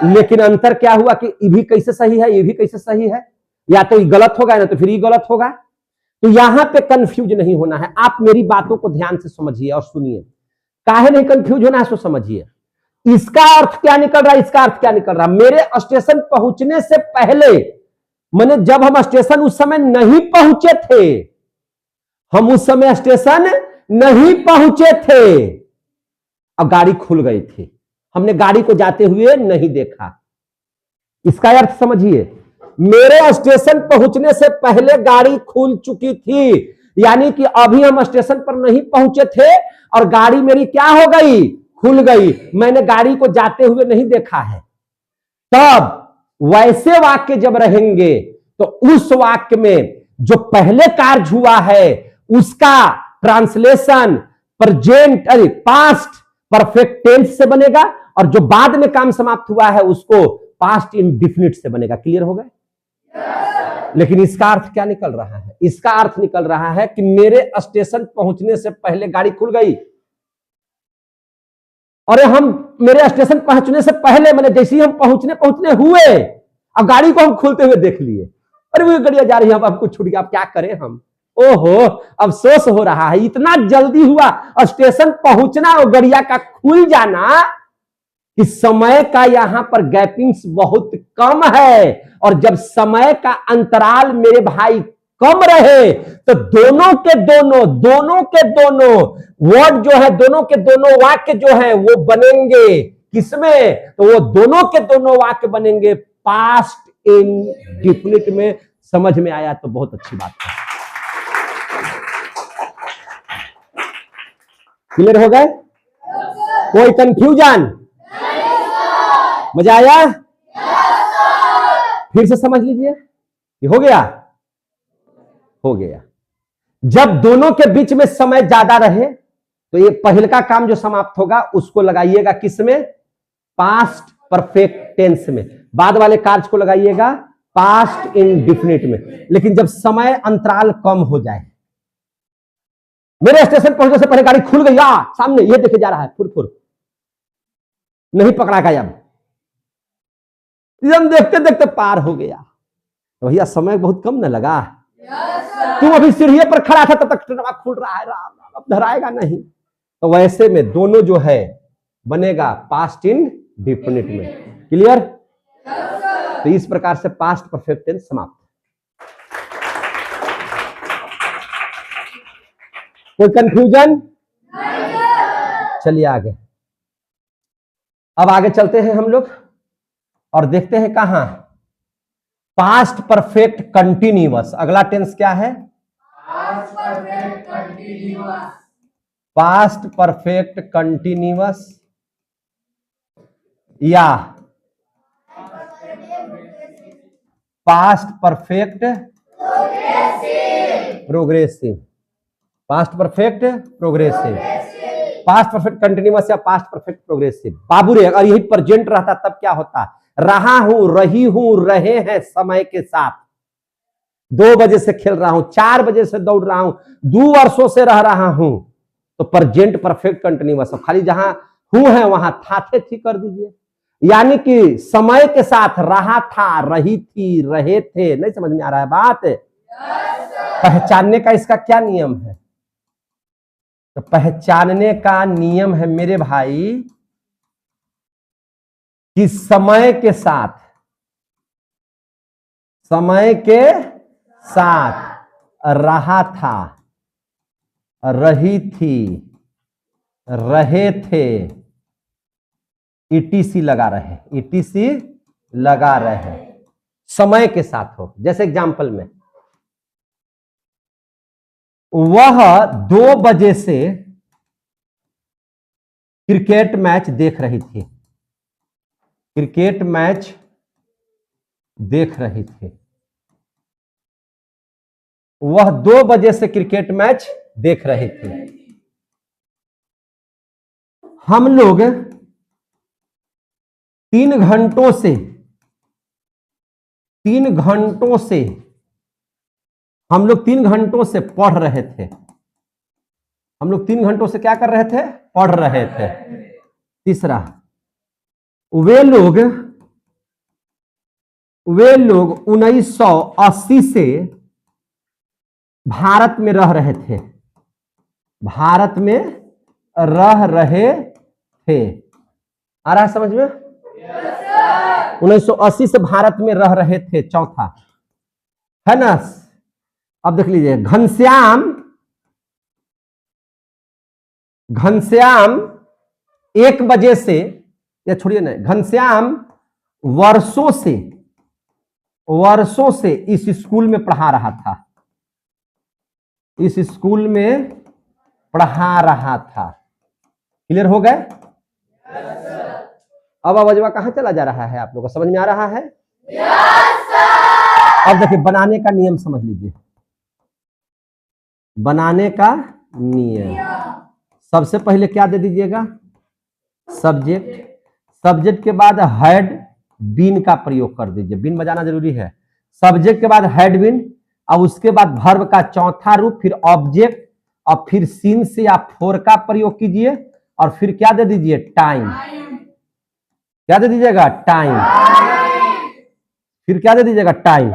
लेकिन अंतर क्या हुआ कि ये भी कैसे सही है, ये भी कैसे सही है? या तो ये गलत होगा ना तो फिर ये गलत होगा। तो यहां पे कंफ्यूज नहीं होना है। आप मेरी बातों को ध्यान से समझिए और सुनिए। काहे नहीं कंफ्यूज होना है सो समझिए। इसका अर्थ क्या निकल रहा है, इसका अर्थ क्या निकल रहा है? मेरे स्टेशन पहुंचने से पहले माने जब हम स्टेशन उस समय नहीं पहुंचे थे, हम उस समय स्टेशन नहीं पहुंचे थे, अब गाड़ी खुल गई थी, हमने गाड़ी को जाते हुए नहीं देखा। इसका अर्थ समझिए, मेरे स्टेशन पहुंचने से पहले गाड़ी खुल चुकी थी, यानी कि अभी हम स्टेशन पर नहीं पहुंचे थे और गाड़ी मेरी क्या हो गई? खुल गई। मैंने गाड़ी को जाते हुए नहीं देखा है। तब वैसे वाक्य जब रहेंगे तो उस वाक्य में जो पहले कार्य हुआ है उसका ट्रांसलेशन पास्ट परफेक्ट टेंस से बनेगा, और जो बाद में काम समाप्त हुआ है उसको पास्ट इंडिफिनिट से बनेगा। क्लियर हो गए? लेकिन इसका अर्थ क्या निकल रहा है? इसका अर्थ निकल रहा है कि मेरे स्टेशन पहुंचने से पहले गाड़ी खुल गई, और हम मेरे स्टेशन पहुंचने से पहले मैंने जैसे ही हम पहुंचने हुए, अब गाड़ी को हम खुलते हुए देख लिए। अरे वो गाड़ियां जा रही है, अब आपको छूट गया, अब क्या करें हम? ओहो, अफसोस हो रहा है, इतना जल्दी हुआ स्टेशन पहुंचना और गाड़िया का खुल जाना कि समय का यहां पर गैपिंग्स बहुत कम है। और जब समय का अंतराल मेरे भाई कम रहे तो दोनों के दोनों वर्ड जो है, दोनों के दोनों वाक्य जो है वो बनेंगे किसमें? तो वो दोनों के दोनों वाक्य बनेंगे पास्ट इंडिफिनिट में। समझ में आया तो बहुत अच्छी बात है। क्लियर हो गए? कोई कंफ्यूजन? मजा आया? फिर से समझ लीजिए, ये हो गया, हो गया। जब दोनों के बीच में समय ज्यादा रहे तो ये पहले का काम जो समाप्त होगा उसको लगाइएगा किसमें, पास्ट परफेक्ट टेंस में, बाद वाले कार्य को लगाइएगा पास्ट इंडिफिनिट में। लेकिन जब समय अंतराल कम हो जाए, मेरे स्टेशन पहुंचने से पहले गाड़ी खुल गई, सामने ये देखे जा रहा है, फुर नहीं पकड़ा गया, अब देखते देखते पार हो गया, तो भैया समय बहुत कम न लगा। तुम अभी सीढ़ी पर खड़ा था तब तक ट्रेन खुल रहा है, अब धराएगा नहीं। तो वैसे में दोनों जो है बनेगा पास्ट इंडिफिनिट में। क्लियर? तो इस प्रकार से पास्ट परफेक्ट टेंस समाप्त। कोई कंफ्यूजन? चलिए आगे, अब आगे चलते हैं हम लोग और देखते हैं कहां, पास्ट परफेक्ट कंटिन्यूअस। अगला टेंस क्या है? Past perfect continuous. Past perfect continuous या past perfect progressive. Past perfect progressive, past perfect continuous या पास्ट परफेक्ट प्रोग्रेसिव। बाबू रे, अगर यही प्रेजेंट रहता तब क्या होता? रहा हूं, रही हूं, रहे हैं समय के साथ। 2 बजे से खेल रहा हूं, 4 बजे से दौड़ रहा हूं, 2 वर्षों से रह रहा हूं, तो प्रेजेंट परफेक्ट कंटिन्यूअस। खाली जहां हूं है वहां था थे थी कर दीजिए। यानी कि समय के साथ रहा था, रही थी, रहे थे। नहीं समझ में आ रहा है बात? पहचानने का इसका क्या नियम है? तो पहचानने का नियम है मेरे भाई कि समय के साथ, समय के साथ रहा था, रही थी, रहे थे, ईटीसी लगा रहे, ईटीसी लगा रहे, समय के साथ हो। जैसे एग्जाम्पल में, वह 2 बजे से क्रिकेट मैच देख रही थी, क्रिकेट मैच देख रही थी। वह 2 बजे से क्रिकेट मैच देख रहे थे। हम लोग 3 घंटों से हम लोग 3 घंटों से पढ़ रहे थे। हम लोग 3 घंटों से क्या कर रहे थे? पढ़ रहे थे। तीसरा, वे लोग 1980 से भारत में रह रहे थे, भारत में रह रहे थे। आ रहा है समझ में? 1980 से भारत में रह रहे थे। चौथा है ना, अब देख लीजिए, घनश्याम 1 बजे से, या छोड़िए ना, घनश्याम वर्षों से इस स्कूल में पढ़ा रहा था, इस स्कूल में पढ़ा रहा था। क्लियर हो गए? अब आवाजवा कहां चला जा रहा है? आप लोगों को समझ में आ रहा है? अब देखिए, बनाने का नियम समझ लीजिए। बनाने का नियम, सबसे पहले क्या दे दीजिएगा? सब्जेक्ट। सब्जेक्ट के बाद हैड बीन का प्रयोग कर दीजिए, बीन बजाना जरूरी है। सब्जेक्ट के बाद हैड बीन, और उसके बाद वर्ब का चौथा रूप, फिर ऑब्जेक्ट, और फिर सीन से या फोर का प्रयोग कीजिए, और फिर क्या दे दीजिए? टाइम। क्या दे दीजिएगा? टाइम। फिर क्या दे दीजिएगा? टाइम।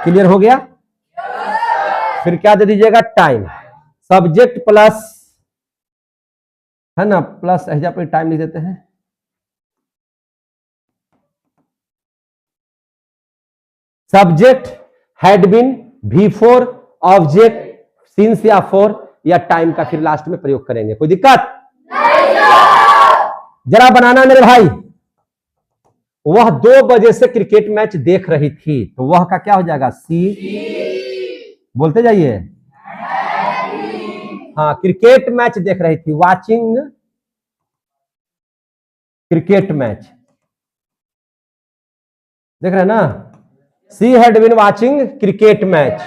क्लियर हो गया? फिर क्या दे दीजिएगा? टाइम। सब्जेक्ट प्लस, है ना, प्लस एजा पर टाइम लिख देते हैं। Subject, had been, V4, object, since या फोर, या टाइम का फिर लास्ट में प्रयोग करेंगे। कोई दिक्कत नहीं? जरा बनाना मेरे भाई। वह 2 बजे से क्रिकेट मैच देख रही थी, तो वह का क्या हो जाएगा? सी। बोलते जाइए। हाँ, क्रिकेट मैच देख रही थी, वाचिंग क्रिकेट मैच। देख रहे हैं ना? She had been watching cricket match.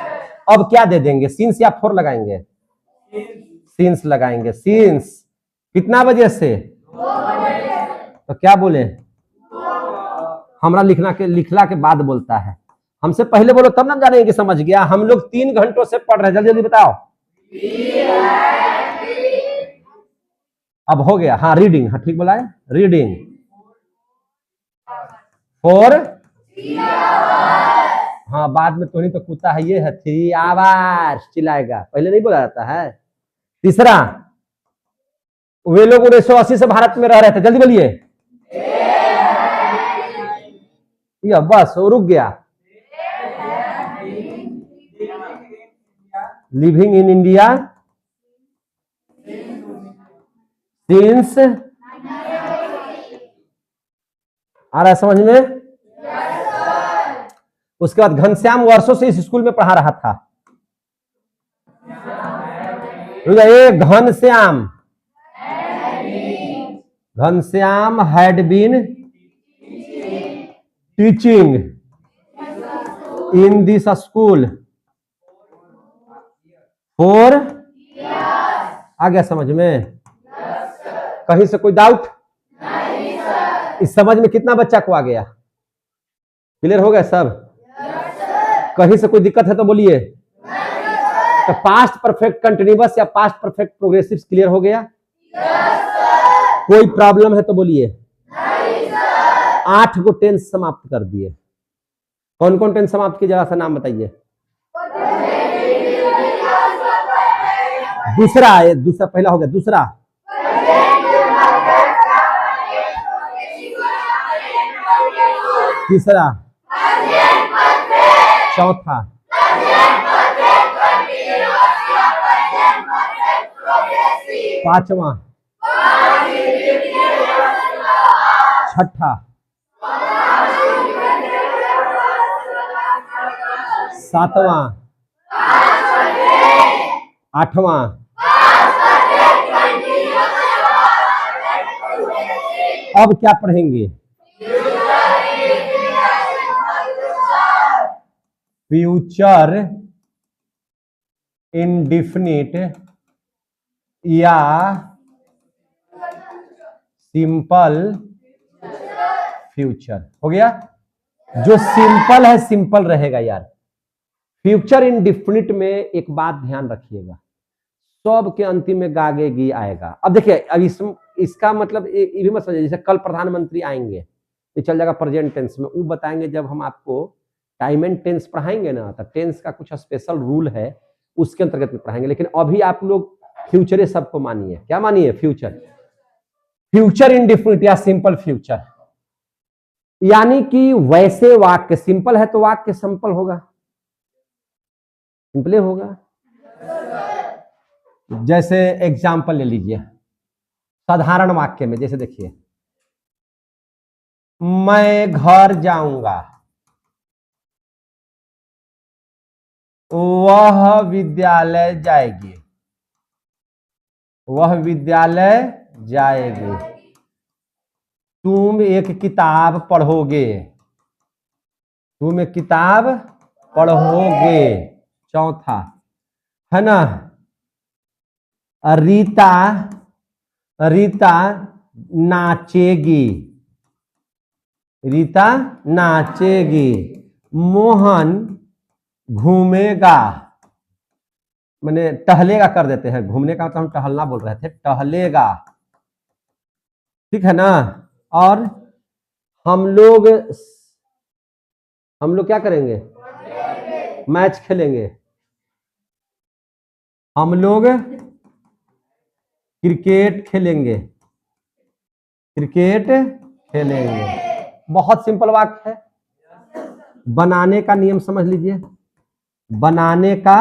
अब क्या दे देंगे, सीन्स या फोर लगाएंगे? सीन्स लगाएंगे। सीन्स कितना बजे से? तो क्या बोले? हमरा लिखला के बाद बोलता है, हमसे पहले बोलो तब ना जानेंगे कि समझ गया। हम लोग 3 घंटों से पढ़ रहे हैं, जल्दी जल्दी बताओ। अब हो गया। हाँ रीडिंग, हाँ ठीक बोला है, रीडिंग फॉर, हाँ बाद में तो कुत्ता है, ये है 3 आवर्स चिल्लाएगा, पहले नहीं बोला जाता है। तीसरा, वे लोग 1980 से भारत में रह रहे थे, जल्दी बोलिए। या बस वो रुक गया। लिविंग इन इंडिया सिंस, आ रहा है समझ में? उसके बाद घनश्याम वर्षों से इस स्कूल में पढ़ा रहा था। Ghanshyam had been teaching in this school for, आ गया समझ में? कहीं से कोई डाउट? इस समझ में कितना बच्चा को आ गया? क्लियर हो गया सब? कहीं से कोई दिक्कत है तो बोलिए। तो पास्ट परफेक्ट कंटिन्यूअस या पास्ट परफेक्ट प्रोग्रेसिव क्लियर हो गया? कोई प्रॉब्लम है तो बोलिए। 8 को टेंस समाप्त कर दिए। कौन कौन टेंस समाप्त किए, जरा सा नाम बताइए। दूसरा पहला हो गया, दूसरा तीसरा चौथा पांचवा छठा सातवां आठवां अब क्या पढ़ेंगे? फ्यूचर इंडिफिनिट या सिंपल फ्यूचर। हो गया? जो सिंपल है सिंपल रहेगा यार। फ्यूचर इंडिफिनिट में एक बात ध्यान रखिएगा, सब के अंतिम में गागेगी आएगा। अब देखिए, अब इसका मतलब ये भी मत समझिए जैसे कल प्रधानमंत्री आएंगे, ये चल जाएगा प्रेजेंट टेंस में। वो बताएंगे जब हम आपको टाइम एंड टेंस पढ़ाएंगे ना, तो टेंस का कुछ स्पेशल रूल है, उसके अंतर्गत में पढ़ाएंगे। लेकिन अभी आप लोग फ्यूचर सबको मानिए। क्या मानिए? फ्यूचर। फ्यूचर इंडिफिनिट या सिंपल फ्यूचर, यानी कि वैसे वाक्य सिंपल है तो वाक्य सिंपल होगा, सिंपल होगा। जैसे एग्जाम्पल ले लीजिए, साधारण वाक्य में जैसे देखिए, मैं घर जाऊंगा, वह विद्यालय जाएगी, वह विद्यालय जाएगी, तुम एक किताब पढ़ोगे, तुम एक किताब पढ़ोगे। चौथा है ना, रीता नाचेगी, रीता नाचेगी। मोहन घूमेगा, मैंने टहलेगा कर देते हैं, घूमने का मतलब हम टहलना बोल रहे थे, टहलेगा। ठीक है ना? और हम लोग क्या करेंगे? मैच खेलेंगे। हम लोग क्रिकेट खेलेंगे, क्रिकेट खेलेंगे। बहुत सिंपल वाक्य है। बनाने का नियम समझ लीजिए, बनाने का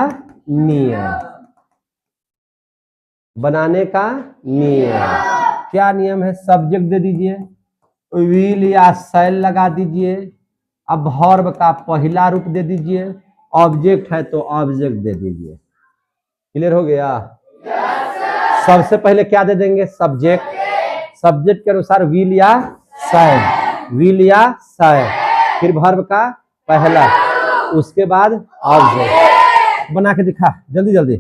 नियम, बनाने का नियम। क्या नियम है? सब्जेक्ट दे दीजिए, विल या शैल लगा दीजिए, अब वर्ब का पहला रूप दे दीजिए, ऑब्जेक्ट है तो ऑब्जेक्ट दे दीजिए। क्लियर हो गया? सबसे पहले क्या दे देंगे? सब्जेक्ट। सब्जेक्ट के अनुसार विल या शैल, विल या शैल, फिर वर्ब का पहला, उसके बाद ऑब्जेक्ट। बना के दिखा जल्दी जल्दी।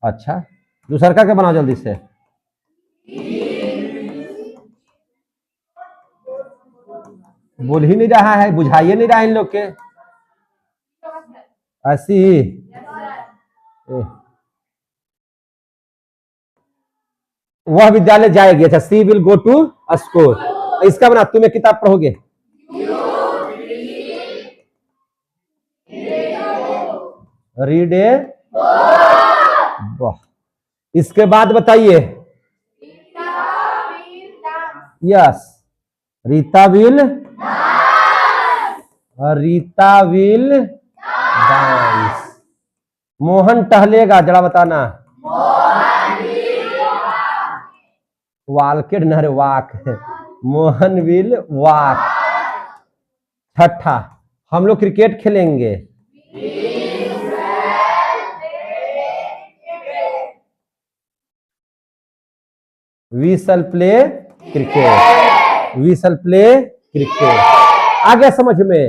अच्छा दूसरा का क्या बनाओ जल्दी से। बोल ही नहीं रहा है, बुझाइए नहीं रहा इन लोग के। ऐसी वह विद्यालय जाएगी। अच्छा she will go to school. इसका बना तुम एक किताब पढ़ोगे। Read a. वाह। इसके बाद बताइए। Yes Rita will dance. Mohan टहलेगा, जरा बताना। वालकेड नहर वाक। मोहन विल वाक। छठा हम लोग क्रिकेट खेलेंगे। We shall play cricket. We shall play cricket. आ गया समझ में?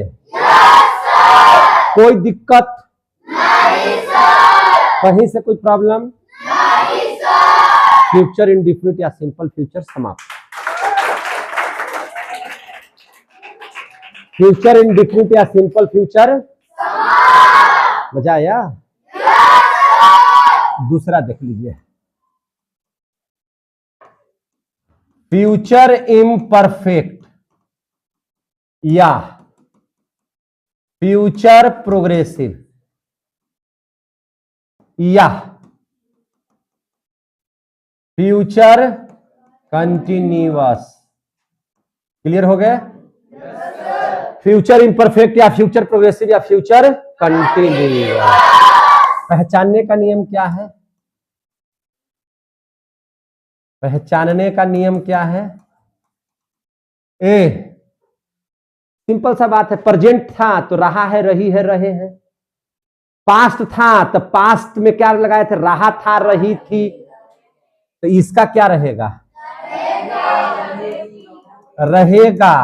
कोई दिक्कत नहीं सर। कहीं से कोई प्रॉब्लम नहीं सर। फ्यूचर इंडिफिनिट या सिंपल फ्यूचर समाप्त। फ्यूचर इंडिफिनिट या सिंपल फ्यूचर समाप्त। मजा आया? दूसरा देख लीजिए। फ्यूचर इम्परफेक्ट या फ्यूचर प्रोग्रेसिव या फ्यूचर कंटिन्यूअस। क्लियर हो गए? फ्यूचर इम्परफेक्ट या फ्यूचर प्रोग्रेसिव या फ्यूचर कंटिन्यूअस। पहचानने का नियम क्या है? पहचानने का नियम क्या है? ए सिंपल सा बात है। प्रेजेंट था तो रहा है, रही है, रहे हैं। पास्ट था तो पास्ट में क्या लगाए थे? रहा था, रही थी। तो इसका क्या रहेगा? रहेगा,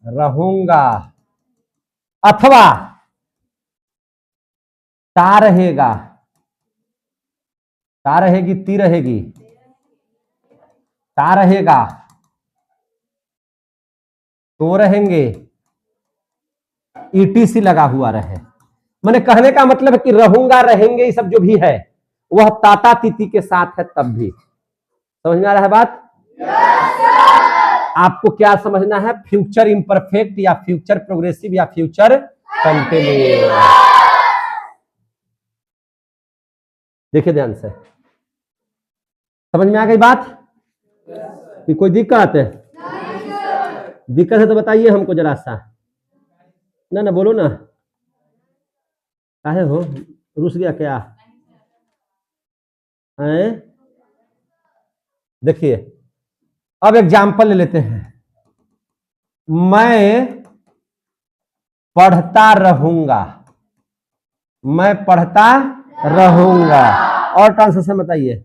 रहूंगा, अथवा ता रहेगा, ता रहेगी, ती रहेगी, ता रहेगा, तो रहेंगे, ईटीसी लगा हुआ रहे। मैंने कहने का मतलब है कि रहूंगा, रहेंगे, ये सब जो भी है वह ताता तिथि के साथ है तब भी। समझ में आ रहा है बात? आपको क्या समझना है? फ्यूचर इम्परफेक्ट या फ्यूचर प्रोग्रेसिव या फ्यूचर कंटिन्यूअस। देखिए ध्यान से, समझ में आ गई बात? कि कोई दिक्कत है? दिक्कत है तो बताइए हमको जरा सा। ना बोलो ना। काहे हो रुस गया क्या है? देखिए अब एग्जाम्पल ले लेते हैं। मैं पढ़ता रहूंगा। मैं पढ़ता रहूंगा। और ट्रांसलेशन बताइए।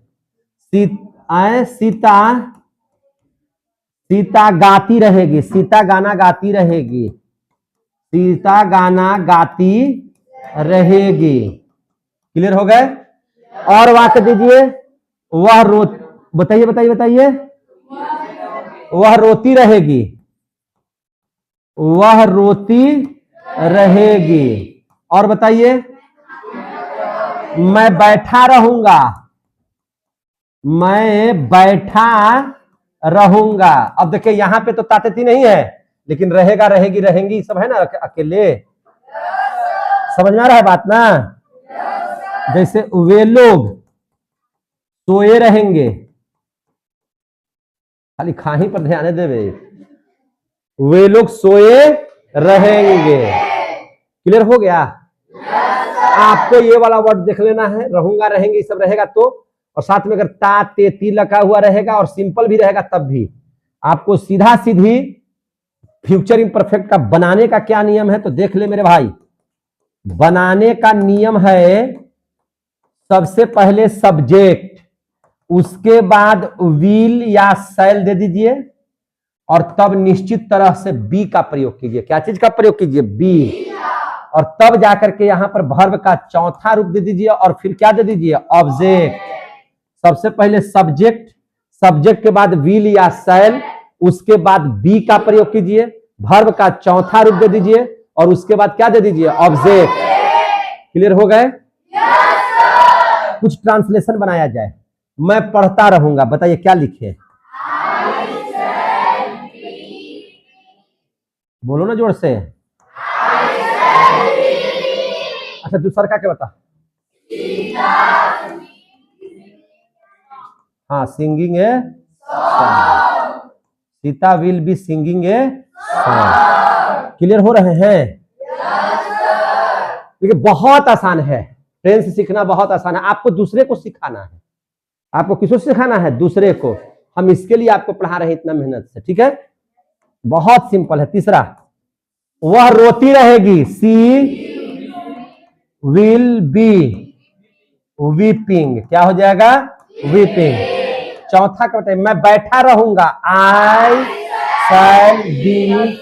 सीता सीता गाती रहेगी। सीता गाना गाती रहेगी। सीता गाना गाती रहेगी। क्लियर हो गए? और वाक्य दीजिए। वह बताइए बताइए बताइए। वह रोती रहेगी। वह रोती रहेगी। और बताइए। मैं बैठा रहूंगा। मैं बैठा रहूंगा। अब देखिए यहां पे तो ताते नहीं है, लेकिन रहेगा, रहेगी, रहेंगी सब है ना अकेले। समझ में आ रहा है बात ना? जैसे वे लोग सोए रहेंगे। खाली खाही पर ध्यान देवे। वे लोग सोए रहेंगे। क्लियर हो गया? आपको ये वाला वर्ड देख लेना है। रहूंगा, रहेंगे, सब रहेगा तो, और साथ में अगर ता ते ती लगा हुआ रहेगा और सिंपल भी रहेगा तब भी आपको सीधा सीधी फ्यूचर इम्परफेक्ट का बनाने का क्या नियम है तो देख ले मेरे भाई। बनाने का नियम है सबसे पहले सब्जेक्ट, उसके बाद विल या शैल दे दीजिए और तब निश्चित तरह से बी का प्रयोग कीजिए। क्या चीज का प्रयोग कीजिए? बी। और तब जाकर के यहां पर वर्ब का चौथा रूप दे दीजिए और फिर क्या दे दीजिए? ऑब्जेक्ट। सबसे पहले सब्जेक्ट, सब्जेक्ट के बाद विल या शैल, उसके बाद बी का प्रयोग कीजिए, वर्ब का चौथा रूप दे दीजिए और उसके बाद क्या दे दीजिए? ऑब्जेक्ट। क्लियर हो गए? कुछ ट्रांसलेशन बनाया जाए। मैं पढ़ता रहूंगा, बताइए क्या लिखे? बोलो ना जोर से। अच्छा दूसरा का क्या बता? हाँ, सिंगिंग है। Sita will be singing a song. Clear हो रहे हैं? देखिए बहुत आसान है, टेंस सीखना बहुत आसान है। आपको दूसरे को सिखाना है। आपको किसको सिखाना है? दूसरे को। हम इसके लिए आपको पढ़ा रहे हैं इतना मेहनत से, ठीक है? बहुत सिंपल है। तीसरा, वह रोती रहेगी, सी विल बी वीपिंग। क्या हो जाएगा? वीपिंग। चौथा क्या बताइए? मैं बैठा रहूंगा, आई शैल बी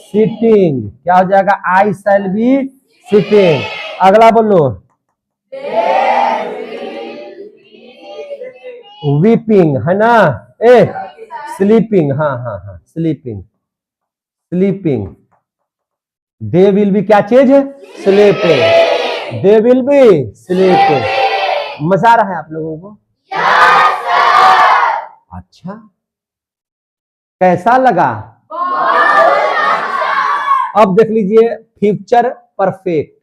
सिटिंग। क्या हो जाएगा? आई शैल बी सिटिंग। अगला बोलो, वीपिंग है ना? ए स्लीपिंग। हाँ हाँ हाँ, sleeping sleeping. They will be क्या चीज? Sleeping. They will be sleeping. मजा आ रहा है आप लोगों को? अच्छा, कैसा लगा? अब देख लीजिए फ्यूचर परफेक्ट।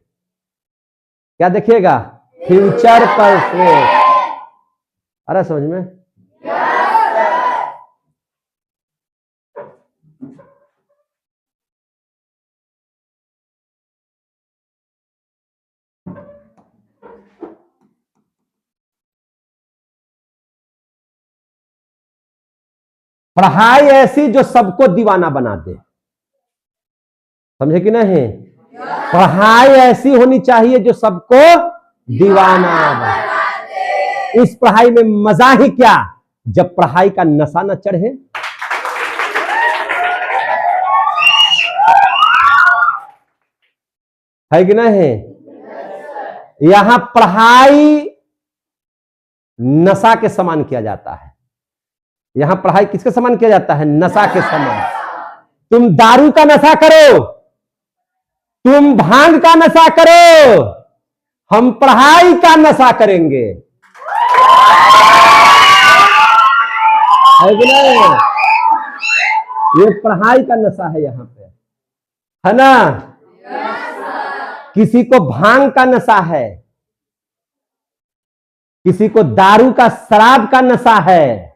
क्या देखिएगा? Future perfect. अरे समझ में? पढ़ाई ऐसी जो सबको दीवाना बना दे। समझे कि नहीं? पढ़ाई ऐसी होनी चाहिए जो सबको दीवाना बना दे। इस पढ़ाई में मजा ही क्या जब पढ़ाई का नशा न चढ़े। है कि नहीं? यहां पढ़ाई नशा के समान किया जाता है। यहां पढ़ाई किसके समान किया जाता है? नशा के समान। तुम दारू का नशा करो, तुम भांग का नशा करो, हम पढ़ाई का नशा करेंगे। है कि नहीं? ये पढ़ाई का नशा है यहां पे, है ना? किसी को भांग का नशा है, किसी को दारू का शराब का नशा है,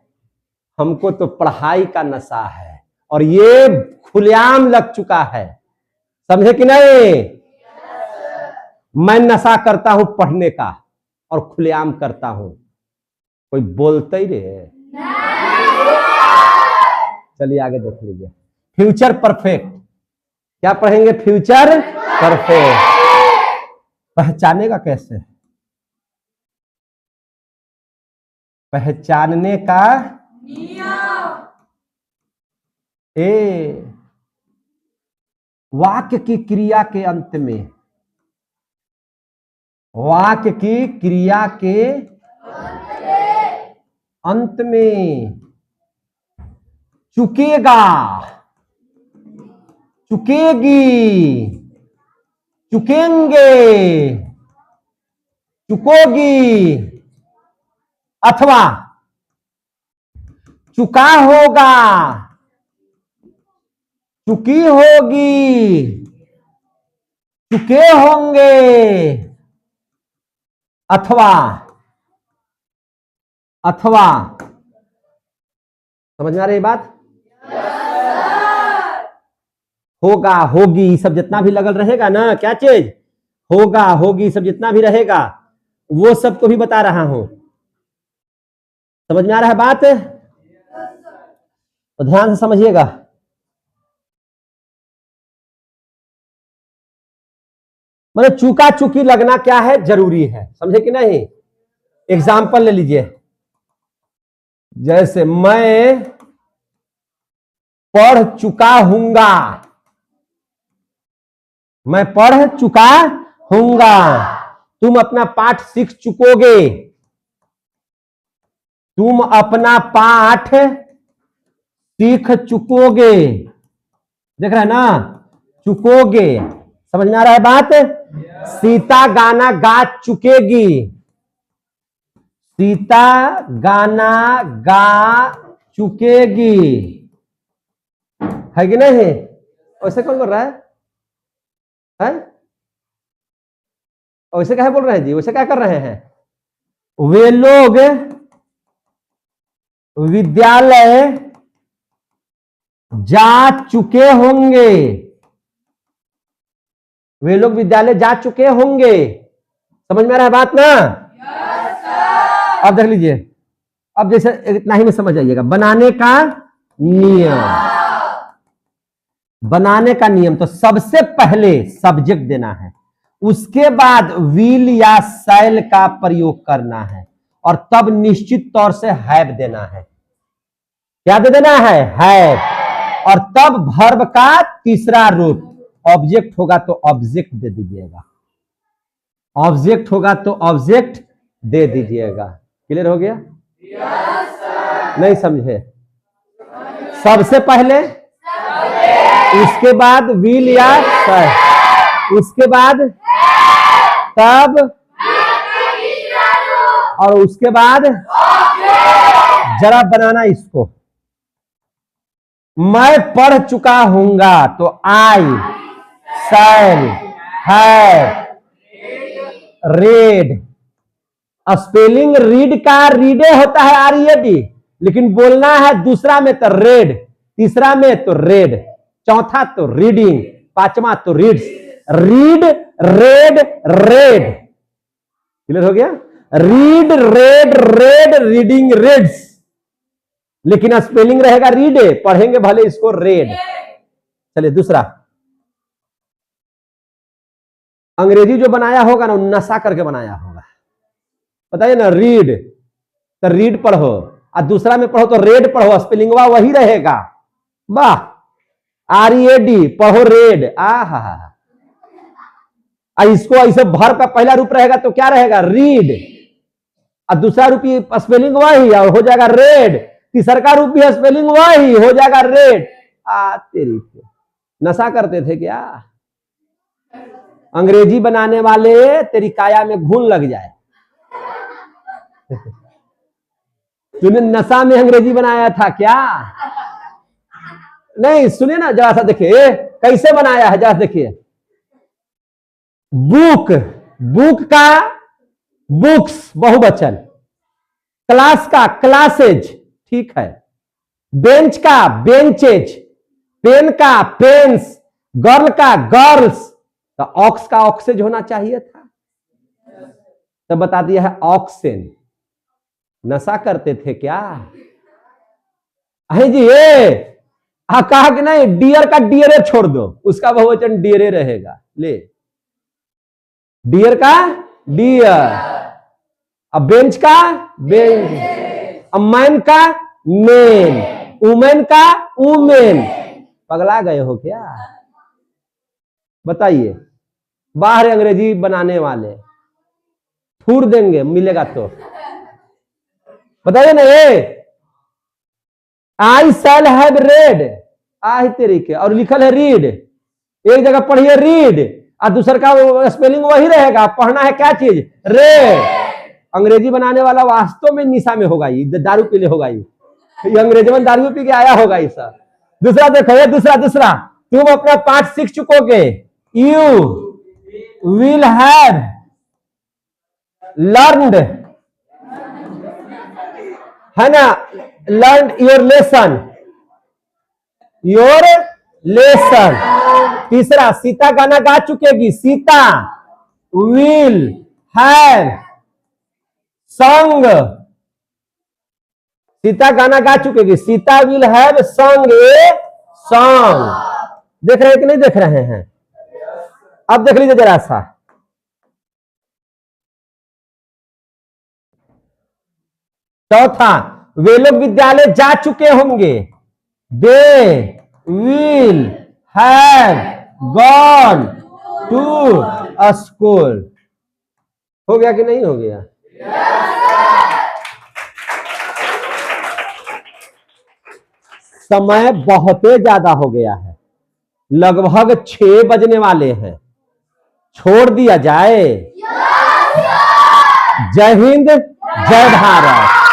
हमको तो पढ़ाई का नशा है। और ये खुलेआम लग चुका है। समझे कि नहीं? मैं नशा करता हूं पढ़ने का और खुलेआम करता हूं। कोई बोलते ही रहे। चलिए आगे देख लीजिए। Future perfect. क्या पढ़ेंगे? Future perfect. पहचानेगा कैसे? पहचानने का वाक्य की क्रिया के अंत में, वाक्य की क्रिया के अंत में चुकेगा, चुकेगी, चुकेंगे, चुकोगी अथवा चुका होगा, चुकी होगी, चुके होंगे अथवा अथवा। समझ में आ रही बात? होगा, होगी सब जितना भी लगल रहेगा ना, क्या चीज? होगा, होगी सब जितना भी रहेगा वो सब को भी बता रहा हूं। समझ में आ रहा है बात? तो ध्यान से समझिएगा। मतलब चूका चुकी लगना क्या है? जरूरी है। समझे कि नहीं? एग्जाम्पल ले लीजिए। जैसे मैं पढ़ चुका हूंगा, मैं पढ़ चुका हूंगा। तुम अपना पाठ सीख चुकोगे, तुम अपना पाठ सीख चुकोगे। देख रहे हैं ना, चुकोगे, समझ में आ रहा है बात। सीता गाना गा चुकेगी, सीता गाना गा चुकेगी, है कि नहीं? वैसे कौन बोल रहा है? वैसे क्या बोल रहे हैं जी? वैसे क्या कर रहे हैं? वे लोग विद्यालय जा चुके होंगे, वे लोग विद्यालय जा चुके होंगे। समझ में आ रहा है बात ना? अब देख लीजिए, अब जैसे इतना ही में समझ आइएगा। बनाने का नियम, बनाने का नियम तो सबसे पहले सब्जेक्ट देना है, उसके बाद विल या शैल का प्रयोग करना है, और तब निश्चित तौर से हैव देना है। क्या दे देना है? हैव। और तब वर्ब का तीसरा रूप, ऑब्जेक्ट होगा तो ऑब्जेक्ट दे दीजिएगा, ऑब्जेक्ट होगा तो ऑब्जेक्ट दे दीजिएगा। क्लियर हो गया? नहीं समझे? सबसे पहले, उसके बाद विल या शैल, उसके बाद तब, और उसके बाद जरा बनाना इसको। मैं पढ़ चुका हूंगा तो I shall have read. Spelling read का रीडे होता है, आरईडी, लेकिन बोलना है दूसरा में तो रेड, तीसरा में तो रेड, चौथा तो रीडिंग, पांचवा तो reads. Read red red. Clear हो गया? Read red red reading reads, लेकिन स्पेलिंग रहेगा रीडे, पढ़ेंगे भले इसको रेड। चलिए दूसरा, अंग्रेजी जो बनाया होगा ना, नशा करके बनाया होगा। बताइए ना, रीड तो रीड पढ़ो, और दूसरा में पढ़ो तो रेड पढ़ो, स्पेलिंगवा वही रहेगा। वाह, आरईडी पढ़ो रेड। आहा, इसको ऐसे भर का पहला रूप रहेगा तो क्या रहेगा? रीड, और दूसरा रूप स्पेलिंग वही और हो जाएगा रेड, तीसरा का रूप भी स्पेलिंग वही हो जाएगा रेड। तेरी नशा करते थे क्या? अंग्रेजी बनाने वाले, तेरी काया में घून लग जाए। तूने नशा में अंग्रेजी बनाया था क्या? नहीं, सुनिए ना जरा सा, देखिए कैसे बनाया है, जरा देखिए। बुक, बुक का बुक्स बहुवचन, क्लास का क्लासेज, ठीक है, बेंच का बेंचेज, पेन का पेन्स, गर्ल का गर्ल्स, तो ऑक्स का ऑक्सेज होना चाहिए था, तो बता दिया है ऑक्सेन। नशा करते थे क्या? है जी, ये कहा कि नहीं, डियर का डियरे छोड़ दो, उसका बहुवचन डियरे रहेगा। ले, डियर का डियर, अब बेंच का बेंच, अब मैन का मेन, वुमेन का वुमेन। पगला गए हो क्या? बताइए, बाहर अंग्रेजी बनाने वाले फूर देंगे, मिलेगा तो। बताइए ना, ये आई शैल हैव रेड, आई तेरी के, और लिखल है रीड। एक जगह पढ़िए रीड, और दूसरा का स्पेलिंग वही रहेगा, पढ़ना है क्या चीज? रेड। अंग्रेजी बनाने वाला वास्तव में निशा में होगा, ये दारू पी ले होगा, ये अंग्रेजी में दारू पी के आया होगा ये सब। दूसरा देखो, ये दूसरा, तुम अपना पाठ सीख चुकोगे, यू विल हैव लर्नड, है ना, learn your lesson, your lesson. तीसरा, सीता गाना गा चुकेगी, सीता विल हैव संग, सीता गाना गा चुकेगी, सीता विल हैव संग ए सॉन्ग। देख रहे हैं कि नहीं देख रहे हैं? अब देख लीजिए जरा सा, चौथा, वे लोग विद्यालय जा चुके होंगे। They will have gone to a school. हो गया कि नहीं हो गया? समय बहुत ज्यादा हो गया है, लगभग 6 बजने वाले हैं। छोड़ दिया जाए? जय हिंद, जय भारत।